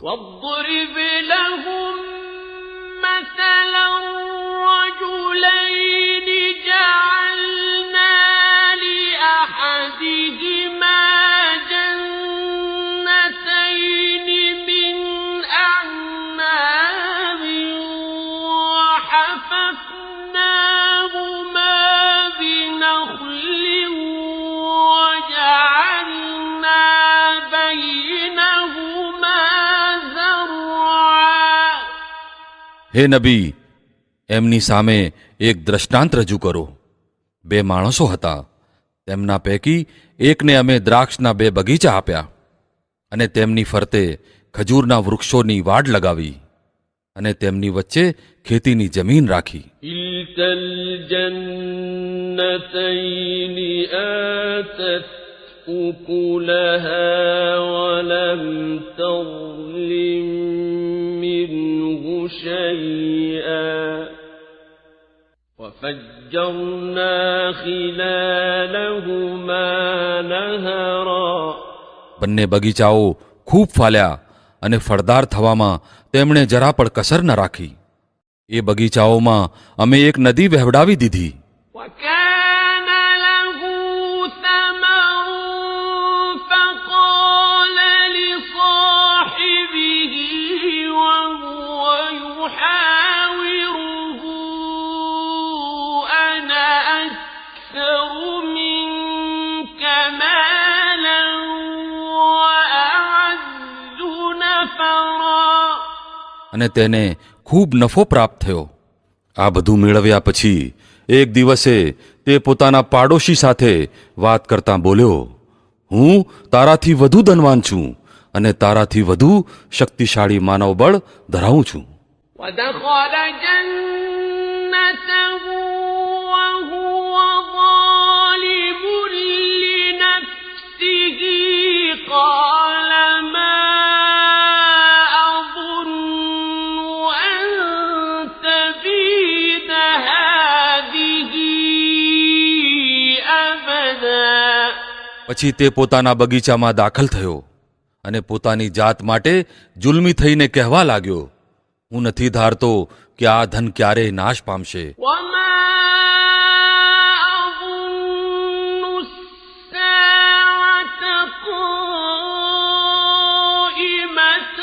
واضرب لهم مثلا رجلين جعلنا لأحدهما جنتين من أعناب وحففناهما بنخل وجعلنا بينهما زرعا. હે નબી, એમની સામે એક દ્રષ્ટાંત રજૂ કરો. બે માણસો હતા. તેમના પૈકી એકને અમે દ્રાક્ષના 2 બગીચા આપ્યા અને તેમની ફરતે ખજૂરના વૃક્ષોની વાડ લગાવી અને તેમની વચ્ચે ખેતીની જમીન રાખી. كلتا الجنتين آتت أكلها ولم تظلم منه شيئا وفجرنا خلالهما نهرا. બંને બગીચાઓ ખૂબ ફાલ્યા અને ફળદાર થવામાં તેમણે જરા પણ કસર ન રાખી. એ બગીચાઓમાં અમે એક નદી વહેવડાવી દીધી. وكان له ثمر فقال لصاحبه وهو يحاوره أنا أكثر منك مالا وأعز نفرا. અને તેને ખૂબ નફો પ્રાપ્ત થયો. આ બધું મેળવ્યા પછી એક દિવસે તે પોતાના પાડોશી સાથે વાત કરતાં બોલ્યો, હું તારાથી વધુ ધનવાન છું અને તારાથી વધુ શક્તિશાળી માનવબળ ધરાવું છું. ودخل جنته وهو ظالم لنفسه قال ما أظن أن تبيد هذه أبدا. પછી તે પોતાના બગીચામાં દાખલ થયો અને પોતાની જાત માટે જુલ્મી થઈને કહેવા લાગ્યો, હું નથી ધારતો કે આ ધન ક્યારેય નાશ પામશે. وما أظن الساعة قائمة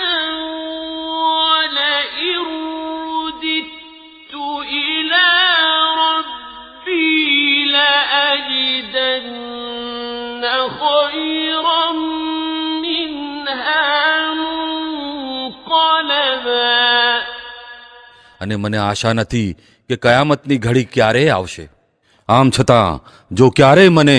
ولئن رددت إلى ربي لأجدن خيرا منها منقلبا. અને મને આશા નથી કે કયામતની ઘડી ક્યારેય આવશે. આમ છતાં જો ક્યારેય મને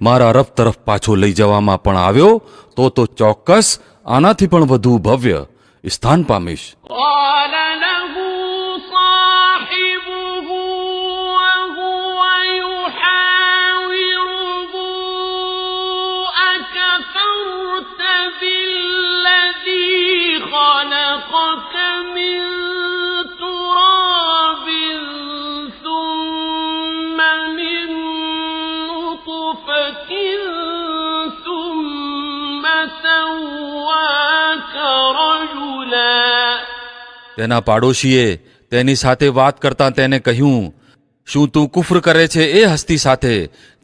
મારા રબ તરફ પાછો લઈ જવામાં પણ આવ્યો તો ચોક્કસ આનાથી પણ વધુ ભવ્ય સ્થાન પામીશ. قال له صاحبه وهو يحاوره أكفرت بالذي خلقك من تراب ثم من نطفة ثم سواك رجلا. તેના પાડોશીએ તેની સાથે વાત કરતાં તેને કહ્યું, શું તું કુફર કરે છે એ હસ્તી સાથે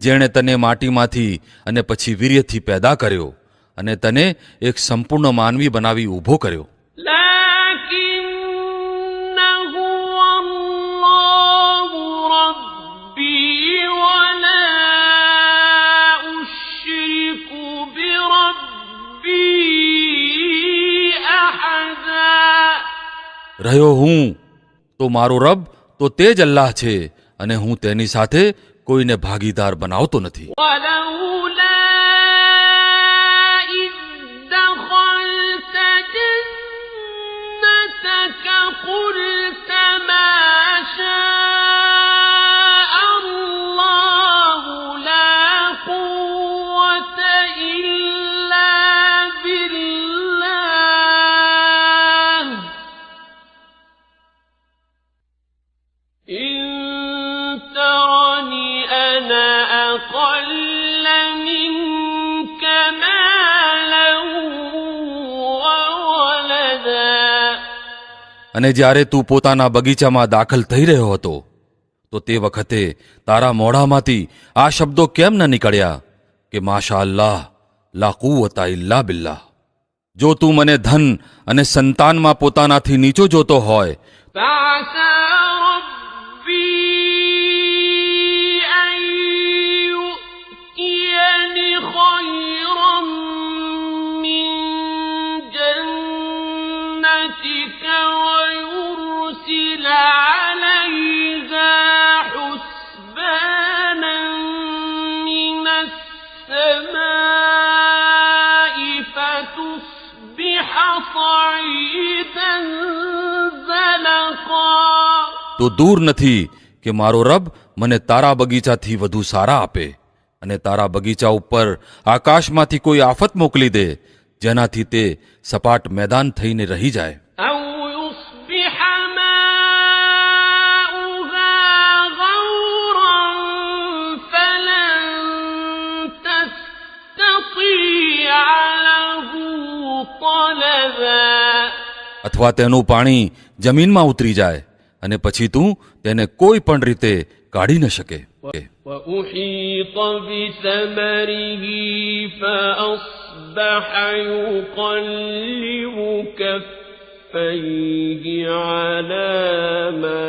જેણે તને માટીમાંથી અને પછી વીર્યથી પેદા કર્યો અને તને એક સંપૂર્ણ માનવી બનાવી ઊભો કર્યો. لكنه الله ربي ولا أشرك بربي أحدا. રહ્યો હું તો મારો રબ તો તે જ અલ્લાહ છે અને હું તેની સાથે કોઈને ભાગીદાર બનાવતો નથી. ولولا إذ دخلت جنتك قلت ما شاء الله لا قوة إلا بالله إن ترني أنا أقل منك مالا وولدا. અને જ્યારે તું પોતાના બગીચામાં દાખલ થઈ રહ્યો હતો તો તે વખતે તારા મોઢામાંથી આ શબ્દો કેમ ન નીકળ્યા કે માશા અલ્લાહ લા કુવતા ઇલ્લા બિલ્લાહ? જો તું મને ધન અને સંતાનમાં પોતાનાથી નીચો જોતો હોય فعسى ربي أن يؤتيني خيرا من جنتك ويرسل عليها حسبانا من السماء فتصبح صعيدا زلقا. તો દૂર નથી કે મારો રબ મને તારા બગીચાથી વધુ સારા આપે અને તારા બગીચા ઉપર આકાશમાંથી કોઈ આફત મોકલી દે જેનાથી તે સપાટ મેદાન થઈને રહી જાય. أو يصبح ماؤها غورا فلن تستطيع له طلبا. અથવા તેનું પાણી જમીનમાં ઉતરી જાય અને પછી તું તેને કોઈ પણ રીતે કાઢી ન શકે. وأحيط بثمره فأصبح يقلب كفيه على ما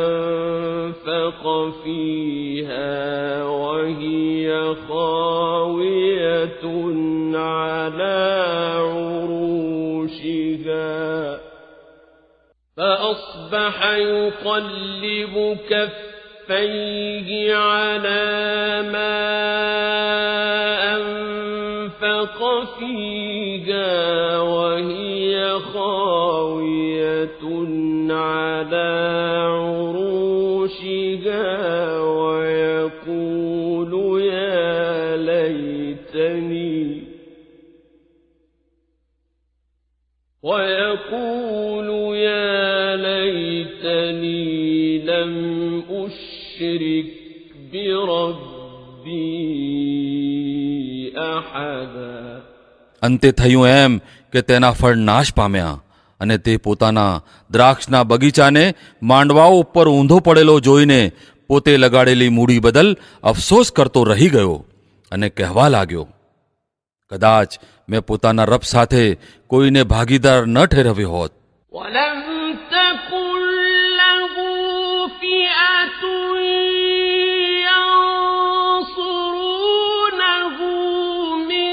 أنفق فيها وهي خاوية على عروشها فأصبح يقلب كفيه على ما أنفق فيها وهي خاوية على عروشها ويقول يا ليتني لم أشرك بربي أحدا. અંતે થયું એમ કે તેના ફળ નાશ પામ્યા અને તે પોતાના દ્રાક્ષના બગીચાને માંડવાઓ ઉપર ઊંધો પડેલો જોઈને પોતે લગાડેલી મૂડી બદલ અફસોસ કરતો રહી ગયો અને કહેવા લાગ્યો, કદાચ મેં પોતાના રબ સાથે કોઈને ભાગીદાર ન ઠેરવ્યો હોત. ولم تكن له فئة ينصرونه من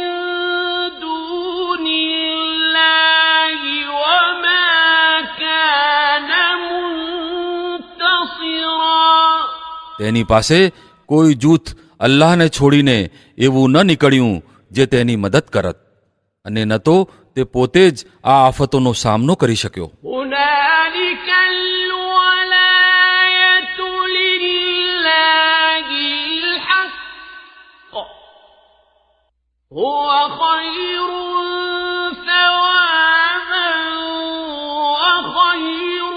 دون الله وما كان منتصرا. તેની પાસે કોઈ જૂથ અલ્લાહને છોડીને એવું ન નીકળ્યું જે તેની મદદ કરત અને ન તો તે પોતે જ આ આફતોનો સામનો કરી શક્યો. هنالك الولاية لله الحق هو خير ثوابا وخير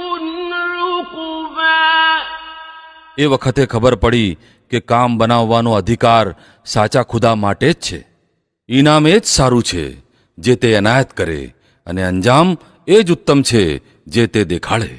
عقبا. એ વખતે ખબર પડી કે કામ બનાવવાનો અધિકાર સાચા ખુદા માટે જ છે. ઇનામ એ જ સારું છે જે તે એનાયત કરે અને અંજામ એ જ ઉત્તમ છે જે તે દેખાડે.